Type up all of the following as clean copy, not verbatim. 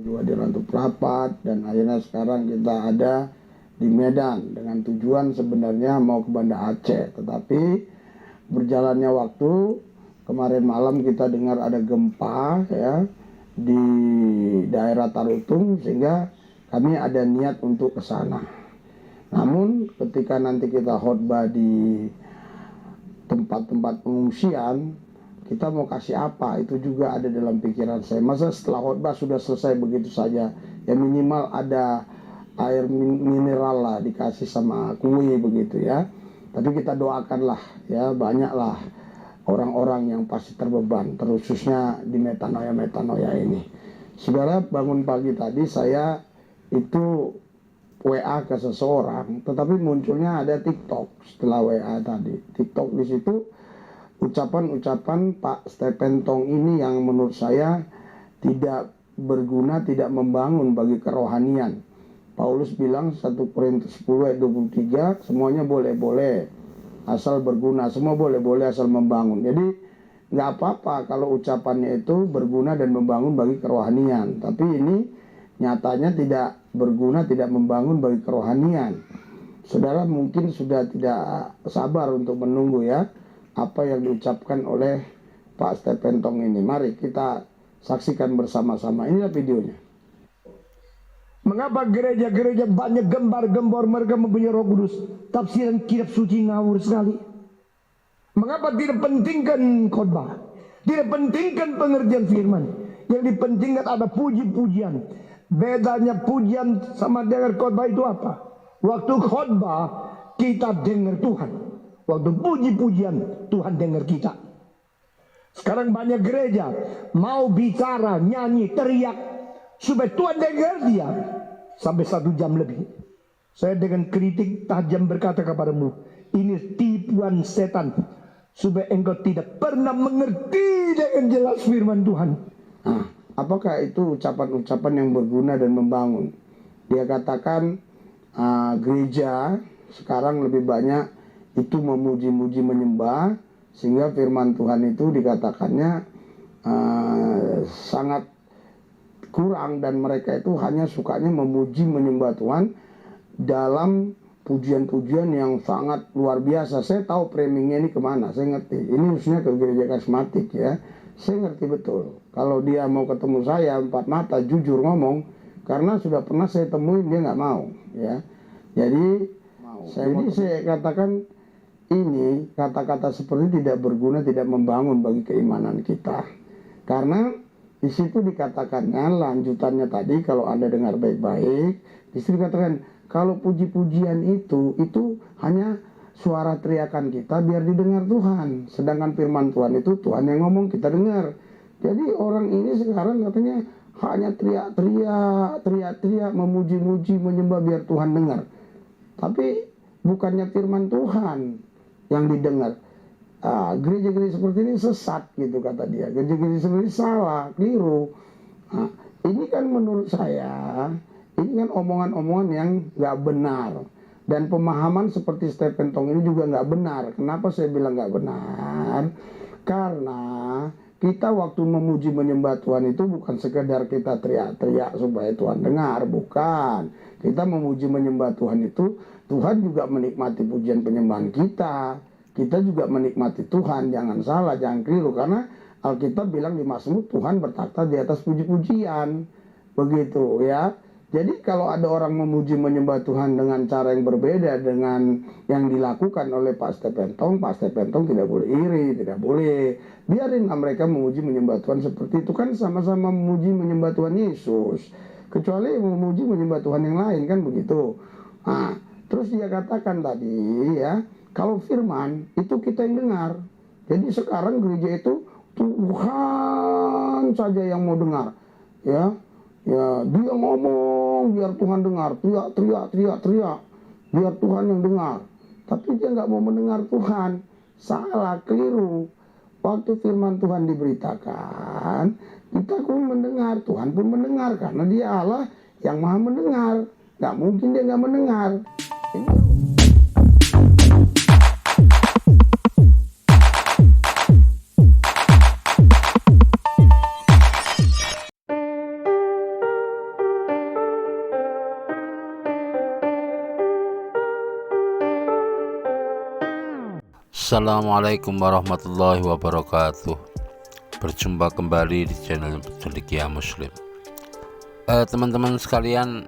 juga di Rantau Prapat, dan akhirnya sekarang kita ada di Medan dengan tujuan sebenarnya mau ke Banda Aceh. Tetapi berjalannya waktu, kemarin malam kita dengar ada gempa ya di daerah Tarutung, sehingga kami ada niat untuk ke sana. Namun ketika nanti kita khotbah di tempat-tempat pengungsian, kita mau kasih apa, itu juga ada dalam pikiran saya. Masa setelah khotbah sudah selesai begitu saja? Ya minimal ada air mineral lah dikasih sama kue begitu ya. Tapi kita doakanlah ya, banyaklah orang-orang yang pasti terbeban, khususnya di metanoia ini. Saudara, bangun pagi tadi saya itu WA ke seseorang, tetapi munculnya ada TikTok setelah WA tadi. TikTok di situ ucapan-ucapan Pak Stephen Tong ini yang menurut saya tidak berguna, tidak membangun bagi kerohanian. Paulus bilang 1 Korintus 10 ayat 23, semuanya boleh-boleh asal berguna, semua boleh-boleh asal membangun. Jadi nggak apa-apa kalau ucapannya itu berguna dan membangun bagi kerohanian, tapi ini nyatanya tidak berguna, tidak membangun bagi kerohanian. Saudara mungkin sudah tidak sabar untuk menunggu ya apa yang diucapkan oleh Pak Stephen Tong ini. Mari kita saksikan bersama-sama. Inilah videonya. Mengapa gereja-gereja banyak gembar-gembor mereka mempunyai Roh Kudus? Tafsiran kitab suci ngawur sekali. Mengapa tidak pentingkan khotbah? Tidak pentingkan pengertian firman. Yang dipentingkan ada puji-pujian. Bedanya pujian sama dengar khotbah itu apa? Waktu khotbah kita dengar Tuhan. Waktu puji-pujian Tuhan dengar kita. Sekarang banyak gereja mau bicara, nyanyi, teriak supaya Tuhan dengar dia sampai 1 jam lebih. Saya dengan kritik tajam berkata kepadamu, ini tipuan setan supaya engkau tidak pernah mengerti dengan jelas firman Tuhan. Nah, apakah itu ucapan-ucapan yang berguna dan membangun? Dia katakan gereja sekarang lebih banyak itu memuji-muji, menyembah, sehingga firman Tuhan itu dikatakannya sangat kurang, dan mereka itu hanya sukanya memuji, menyembah Tuhan dalam pujian-pujian yang sangat luar biasa. Saya tahu framingnya ini kemana, saya ngerti. Ini khususnya ke gereja karismatik ya. Saya ngerti betul. Kalau dia mau ketemu saya empat mata, jujur ngomong, karena sudah pernah saya temuin dia nggak mau ya. Jadi saya katakan ini kata-kata seperti tidak berguna, tidak membangun bagi keimanan kita. Karena di situ dikatakannya lanjutannya tadi, kalau Anda dengar baik-baik, di situ dikatakan kalau puji-pujian itu hanya suara teriakan kita biar didengar Tuhan. Sedangkan firman Tuhan itu Tuhan yang ngomong, kita dengar. Jadi orang ini sekarang katanya hanya teriak-teriak, memuji-muji, menyembah biar Tuhan dengar. Tapi bukannya firman Tuhan yang didengar. Gereja-gereja seperti ini sesat gitu kata dia. Gereja-gereja seperti ini salah, keliru. Ini kan menurut saya, ini kan omongan-omongan yang gak benar. Dan pemahaman seperti Stephen Tong ini juga gak benar. Kenapa saya bilang gak benar? Karena kita waktu memuji menyembah Tuhan itu bukan sekedar kita teriak-teriak supaya Tuhan dengar. Bukan. Kita memuji menyembah Tuhan itu, Tuhan juga menikmati pujian penyembahan kita. Kita juga menikmati Tuhan, jangan salah, jangan keliru. Karena Alkitab bilang di Mazmur, Tuhan bertakhta di atas puji-pujian. Begitu ya. Jadi kalau ada orang memuji menyembah Tuhan dengan cara yang berbeda dengan yang dilakukan oleh Pak Stephen Tong tidak boleh iri, tidak boleh. Biarin mereka memuji menyembah Tuhan seperti itu, kan sama-sama memuji menyembah Tuhan Yesus. Kecuali memuji menyembah Tuhan yang lain, kan begitu. Nah, terus dia katakan tadi ya, kalau firman itu kita yang dengar. Jadi sekarang gereja itu Tuhan saja yang mau dengar. Ya, dia ngomong biar Tuhan dengar, teriak, biar Tuhan yang dengar. Tapi dia nggak mau mendengar Tuhan. Salah, keliru. Waktu firman Tuhan diberitakan, kita pun mendengar, Tuhan pun mendengar, karena dia Allah yang maha mendengar. Nggak mungkin dia nggak mendengar. Assalamualaikum warahmatullahi wabarakatuh. Berjumpa kembali di channel Cendekia Muslim. Teman-teman sekalian,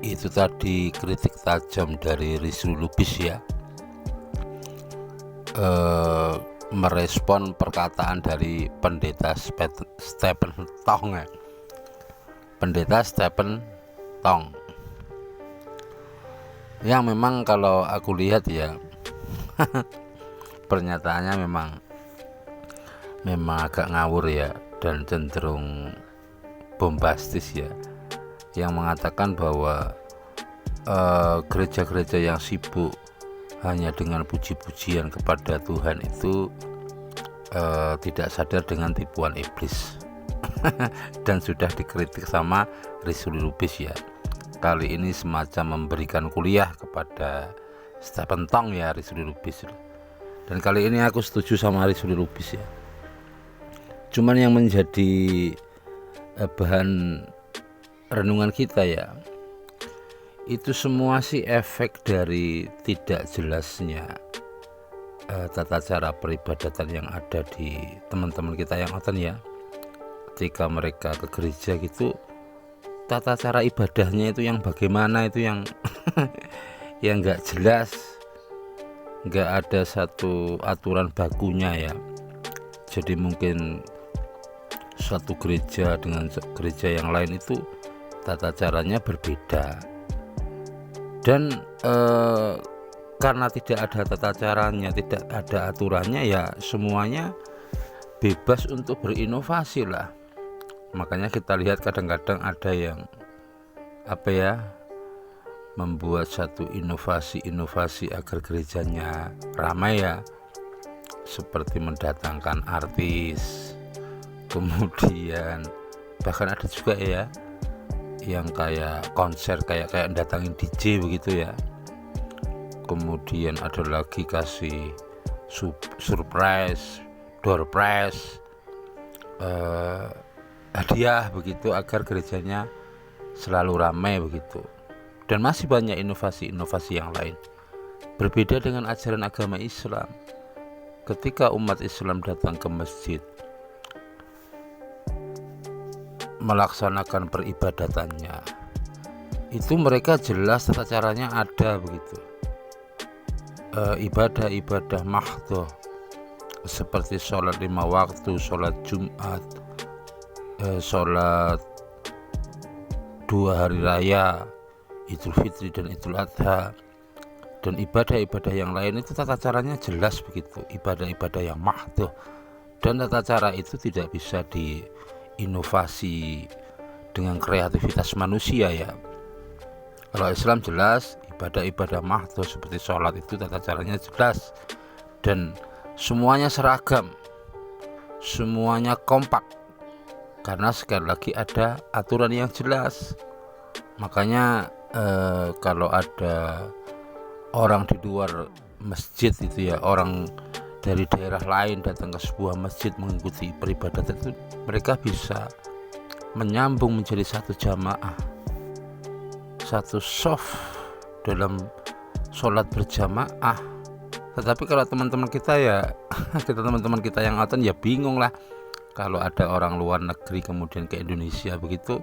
itu tadi kritik tajam dari Rizul Lubis ya, merespon perkataan dari pendeta Stephen Tong ya. Pendeta Stephen Tong yang memang kalau aku lihat ya pernyataannya memang agak ngawur ya, dan cenderung bombastis ya, yang mengatakan bahwa gereja-gereja yang sibuk hanya dengan puji-pujian kepada Tuhan itu tidak sadar dengan tipuan iblis. Dan sudah dikritik sama Rizul Lubis ya. Kali ini semacam memberikan kuliah kepada Stephen Tong ya, Rizul Lubis. Dan kali ini aku setuju sama Rizul Lubis ya. Cuman yang menjadi bahan renungan kita ya, itu semua sih efek dari tidak jelasnya tata cara peribadatan yang ada di teman-teman kita yang oten ya. Ketika mereka ke gereja gitu, tata cara ibadahnya itu yang bagaimana, itu yang yang nggak jelas, nggak ada satu aturan bakunya ya. Jadi mungkin satu gereja dengan gereja yang lain itu tata caranya berbeda, dan karena tidak ada tata caranya, tidak ada aturannya ya, semuanya bebas untuk berinovasi lah. Makanya kita lihat kadang-kadang ada yang membuat satu inovasi agar gerejanya ramai ya, seperti mendatangkan artis, kemudian bahkan ada juga ya yang kayak konser kayak datangin DJ begitu ya. Kemudian ada lagi kasih surprise, door prize, hadiah begitu agar gerejanya selalu ramai begitu. Dan masih banyak inovasi-inovasi yang lain. Berbeda dengan ajaran agama Islam. Ketika umat Islam datang ke masjid melaksanakan peribadatannya, itu mereka jelas tata caranya ada begitu. Ibadah mahdhah seperti sholat 5 waktu, sholat Jumat, sholat 2 hari raya, Idul Fitri dan Idul Adha, dan ibadah-ibadah yang lain itu tata caranya jelas begitu. Ibadah-ibadah yang mahdhah, dan tata cara itu tidak bisa diinovasi dengan kreativitas manusia ya. Kalau Islam jelas, ibadah-ibadah mahdhah seperti sholat itu tata caranya jelas, dan semuanya seragam, semuanya kompak, karena sekali lagi ada aturan yang jelas. Makanya kalau ada orang di luar masjid itu ya, orang dari daerah lain datang ke sebuah masjid mengikuti peribadatan itu, mereka bisa menyambung menjadi satu jamaah, satu shaf dalam sholat berjamaah. Tetapi kalau teman-teman kita ya teman-teman kita yang oten ya bingung lah, kalau ada orang luar negeri kemudian ke Indonesia begitu,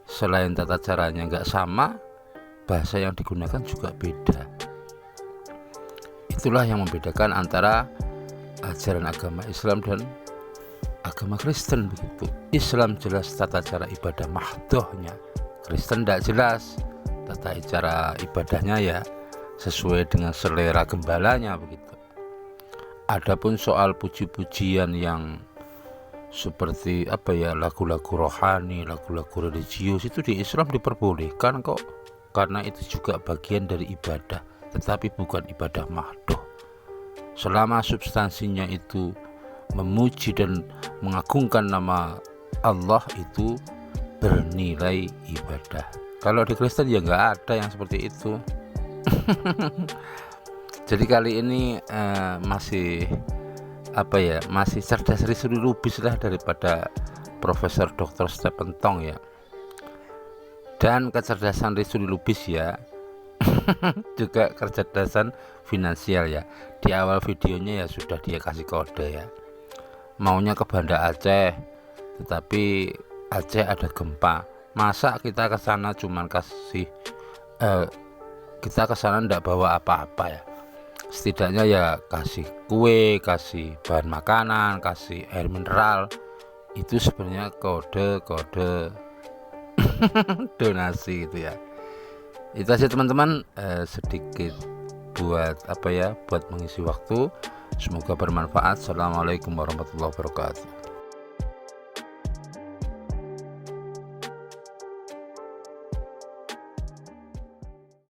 selain tata caranya nggak sama, bahasa yang digunakan juga beda. Itulah yang membedakan antara ajaran agama Islam dan agama Kristen begitu. Islam jelas tata cara ibadah mahdhahnya, Kristen tidak jelas tata cara ibadahnya ya, sesuai dengan selera gembalanya begitu. Adapun soal puji-pujian yang seperti lagu-lagu rohani, lagu-lagu religius, itu di Islam diperbolehkan kok, karena itu juga bagian dari ibadah, tetapi bukan ibadah mahdhah. Selama substansinya itu memuji dan mengagungkan nama Allah, itu bernilai ibadah. Kalau di Kristen ya nggak ada yang seperti itu. Jadi kali ini masih cerdas Rizul Lubis lah daripada Profesor Dr. Stephen Tong ya. Dan kecerdasan Rizul Lubis ya juga kecerdasan finansial ya. Di awal videonya ya sudah dia kasih kode ya, maunya ke Banda Aceh, tetapi Aceh ada gempa. Masa kita ke sana cuman kasih kita ke sana ndak bawa apa-apa ya. Setidaknya ya kasih kue, kasih bahan makanan, kasih air mineral. Itu sebenarnya kode-kode donasi itu ya. Itu aja teman-teman, sedikit buat apa ya, buat mengisi waktu. Semoga bermanfaat. Assalamualaikum warahmatullahi wabarakatuh.